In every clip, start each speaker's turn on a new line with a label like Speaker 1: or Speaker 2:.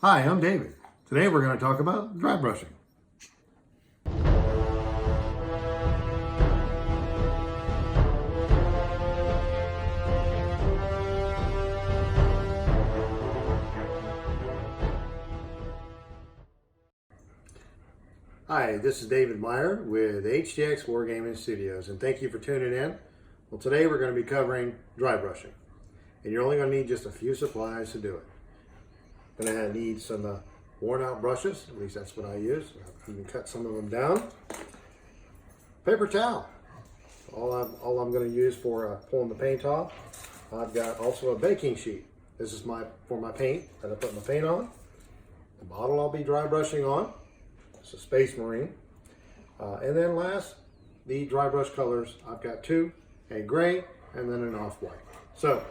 Speaker 1: Hi, I'm David. Today we're going to talk about dry brushing. Hi, this is David Meyer with HTX Wargaming Studios, and thank you for tuning in. Well, today we're going to be covering dry brushing, and you're only going to need just a few supplies to do it. Going to need some worn out brushes, at least that's what I use. You can cut some of them down. Paper towel, all I'm going to use for pulling the paint off. I've got also a baking sheet. This is for my paint that I put my paint on. The bottle I'll be dry brushing on. It's a Space Marine. And then last, the dry brush colors. I've got two, a gray and then an off-white. So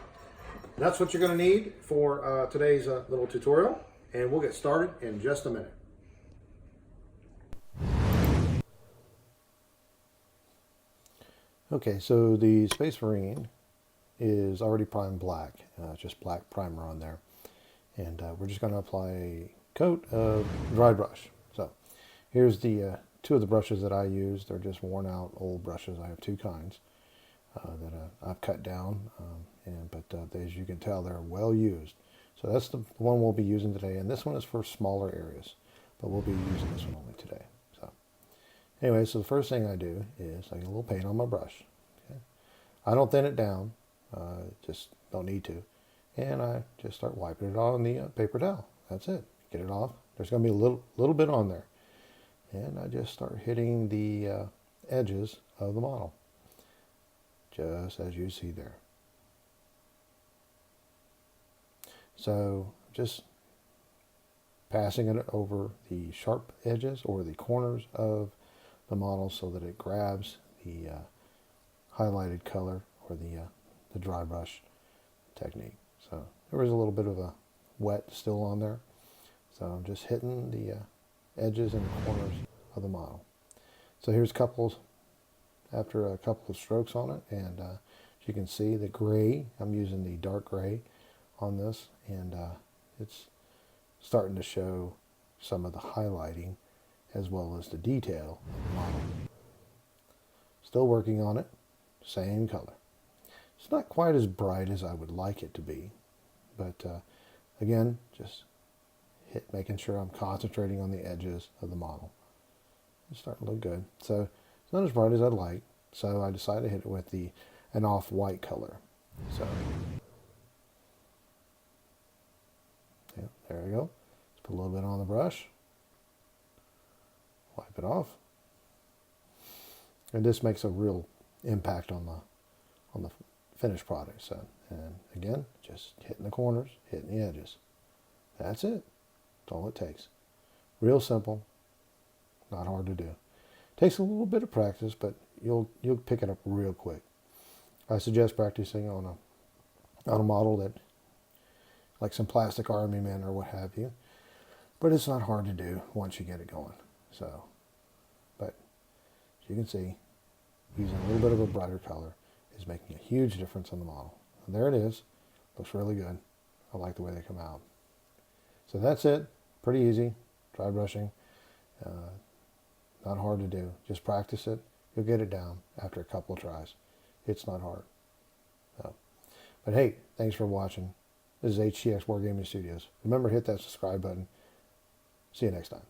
Speaker 1: that's what you're going to need for today's little tutorial, and we'll get started in just a minute. Okay, so the Space Marine is already primed black, just black primer on there, and we're just going to apply a coat of dry brush. So here's the two of the brushes that I use. They're just worn out old brushes. I have two kinds that I've cut down, but as you can tell, they're well used. So that's the one we'll be using today, and this one is for smaller areas, but we'll be using this one only today. So anyway, so the first thing I do is I get a little paint on my brush. Okay? I don't thin it down, just don't need to, and I just start wiping it on the paper towel. That's it. Get it off. There's going to be a little bit on there, and I just start hitting the edges of the model, just as you see there. So just passing it over the sharp edges or the corners of the model so that it grabs the highlighted color or the dry brush technique. So there was a little bit of a wet still on there. So I'm just hitting the edges and the corners of the model. So here's after a couple of strokes on it, and as you can see the gray, I'm using the dark gray on this, and it's starting to show some of the highlighting as well as the detail of the model. Still working on it, same color. It's not quite as bright as I would like it to be, but again, just making sure I'm concentrating on the edges of the model. It's starting to look good. So it's not as bright as I'd like, so I decided to hit it with an off-white color. So yeah, there we go. Let's put a little bit on the brush, wipe it off, and this makes a real impact on the finished product. So, and again, just hitting the corners, hitting the edges. That's it. That's all it takes. Real simple, not hard to do. Takes a little bit of practice, but you'll pick it up real quick. I suggest practicing on a model that, like some plastic army men or what have you, but it's not hard to do once you get it going. So, but as you can see, using a little bit of a brighter color is making a huge difference on the model. And there it is. Looks really good. I like the way they come out. So that's it. Pretty easy. Dry brushing. Not hard to do. Just practice it. You'll get it down after a couple of tries. It's not hard. So, but hey, thanks for watching. This is HTX Wargaming Studios. Remember to hit that subscribe button. See you next time.